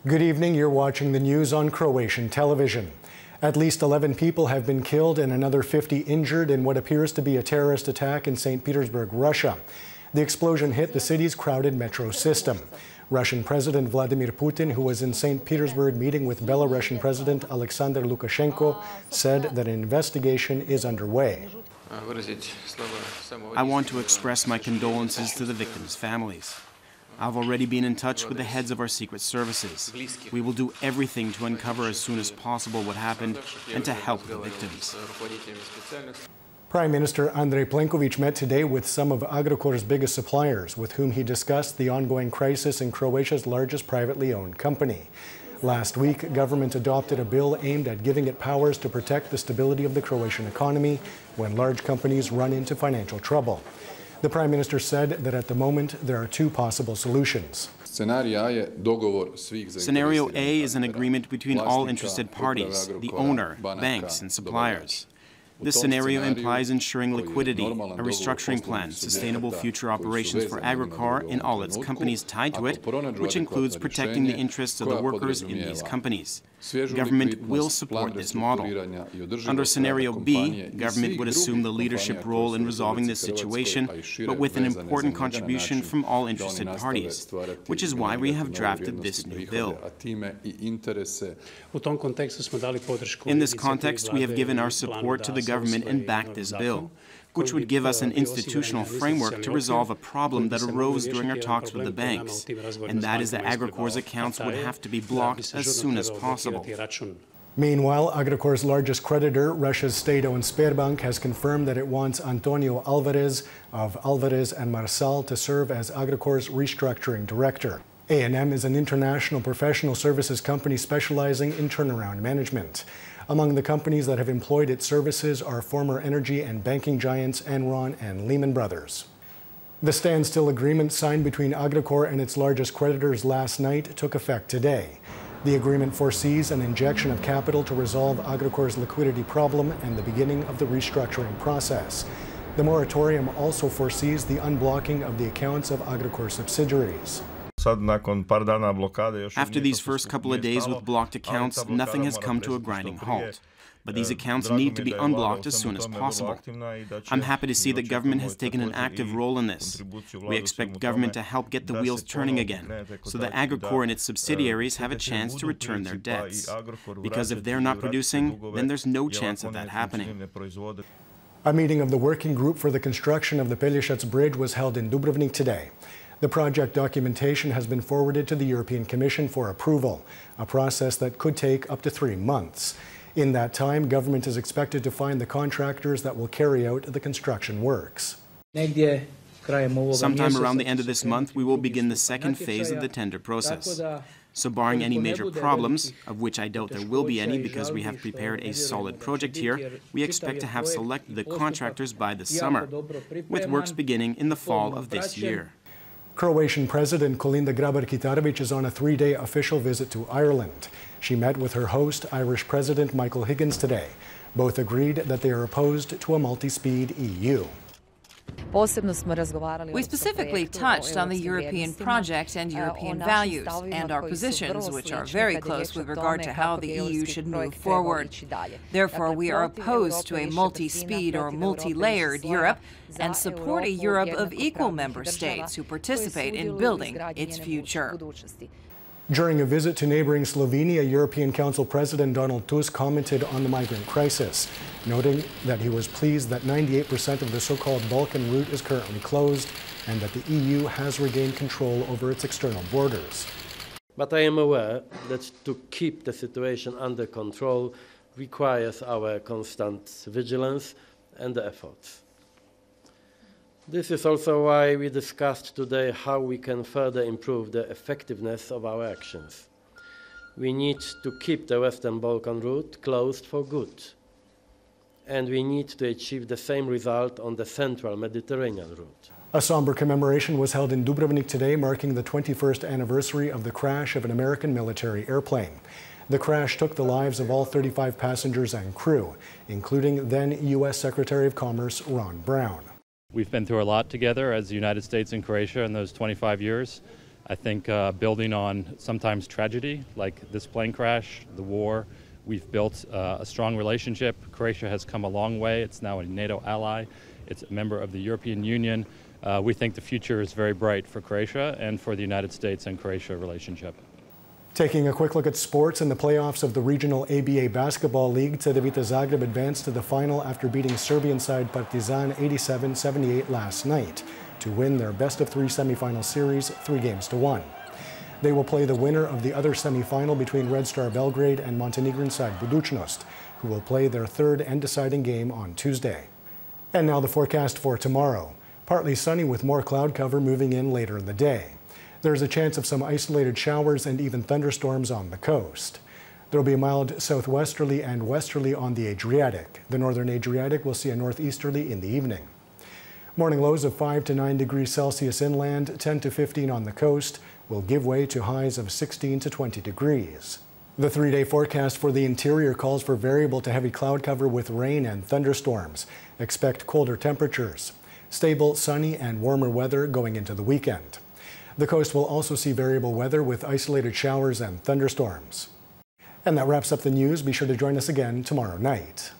Good evening. You're watching the news on Croatian television. At least 11 people have been killed and another 50 injured in what appears to be a terrorist attack in St. Petersburg, Russia. The explosion hit the city's crowded metro system. Russian President Vladimir Putin, who was in St. Petersburg meeting with Belarusian President Alexander Lukashenko, said that an investigation is underway. I want to express my condolences to the victims' families. I've already been in touch with the heads of our secret services. We will do everything to uncover as soon as possible what happened and to help the victims. Prime Minister Andrej Plenković met today with some of Agrokor's biggest suppliers, with whom he discussed the ongoing crisis in Croatia's largest privately owned company. Last week, government adopted a bill aimed at giving it powers to protect the stability of the Croatian economy when large companies run into financial trouble. The Prime Minister said that at the moment there are two possible solutions. Scenario A is an agreement between all interested parties, the owner, banks, and suppliers. This scenario implies ensuring liquidity, a restructuring plan, sustainable future operations for Agrokor in all its companies tied to it, which includes protecting the interests of the workers in these companies. Government will support this model. Under scenario B, government would assume the leadership role in resolving this situation, but with an important contribution from all interested parties, which is why we have drafted this new bill. In this context, we have given our support to the government and backed this bill, which would give us an institutional framework to resolve a problem that arose during our talks with the banks, and that is that Agrokor's accounts would have to be blocked as soon as possible. Meanwhile, Agrokor's largest creditor, Russia's state-owned Sberbank, has confirmed that it wants Antonio Alvarez of Alvarez and Marsal to serve as Agrokor's restructuring director. A&M is an international professional services company specializing in turnaround management. Among the companies that have employed its services are former energy and banking giants Enron and Lehman Brothers. The standstill agreement signed between Agrokor and its largest creditors last night took effect today. The agreement foresees an injection of capital to resolve Agrokor's liquidity problem and the beginning of the restructuring process. The moratorium also foresees the unblocking of the accounts of Agrokor subsidiaries. After these first couple of days with blocked accounts, nothing has come to a grinding halt. But these accounts need to be unblocked as soon as possible. I'm happy to see that government has taken an active role in this. We expect government to help get the wheels turning again, so that Agrokor and its subsidiaries have a chance to return their debts. Because if they're not producing, then there's no chance of that happening. A meeting of the working group for the construction of the Pelješac Bridge was held in Dubrovnik today. The project documentation has been forwarded to the European Commission for approval, a process that could take up to 3 months. In that time, government is expected to find the contractors that will carry out the construction works. Sometime around the end of this month, we will begin the second phase of the tender process. So barring any major problems, of which I doubt there will be any because we have prepared a solid project here, we expect to have selected the contractors by the summer, with works beginning in the fall of this year. Croatian President Kolinda Grabar-Kitarović is on a 3-day official visit to Ireland. She met with her host, Irish President Michael Higgins, today. Both agreed that they are opposed to a multi-speed EU. We specifically touched on the European project and European values and our positions, which are very close with regard to how the EU should move forward. Therefore, we are opposed to a multi-speed or multi-layered Europe and support a Europe of equal member states who participate in building its future. During a visit to neighboring Slovenia, European Council President Donald Tusk commented on the migrant crisis, noting that he was pleased that 98% of the so-called Balkan route is currently closed and that the EU has regained control over its external borders. But I am aware that to keep the situation under control requires our constant vigilance and efforts. This is also why we discussed today how we can further improve the effectiveness of our actions. We need to keep the Western Balkan route closed for good. And we need to achieve the same result on the Central Mediterranean route. A somber commemoration was held in Dubrovnik today, marking the 21st anniversary of the crash of an American military airplane. The crash took the lives of all 35 passengers and crew, including then U.S. Secretary of Commerce Ron Brown. We've been through a lot together as the United States and Croatia in those 25 years. I think building on sometimes tragedy like this plane crash, the war, we've built a strong relationship. Croatia has come a long way. It's now a NATO ally. It's a member of the European Union. We think the future is very bright for Croatia and for the United States and Croatia relationship. Taking a quick look at sports, in the playoffs of the regional ABA Basketball League, Cedevita Zagreb advanced to the final after beating Serbian side Partizan 87-78 last night to win their best-of-3 semifinal series 3-1. They will play the winner of the other semifinal between Red Star Belgrade and Montenegrin side Budućnost, who will play their third and deciding game on Tuesday. And now the forecast for tomorrow. Partly sunny with more cloud cover moving in later in the day. There's a chance of some isolated showers and even thunderstorms on the coast. There will be a mild southwesterly and westerly on the Adriatic. The northern Adriatic will see a northeasterly in the evening. Morning lows of 5 to 9 degrees Celsius inland, 10 to 15 on the coast, will give way to highs of 16 to 20 degrees. The 3-day forecast for the interior calls for variable to heavy cloud cover with rain and thunderstorms. Expect colder temperatures. Stable, sunny, and warmer weather going into the weekend. The coast will also see variable weather with isolated showers and thunderstorms. And that wraps up the news. Be sure to join us again tomorrow night.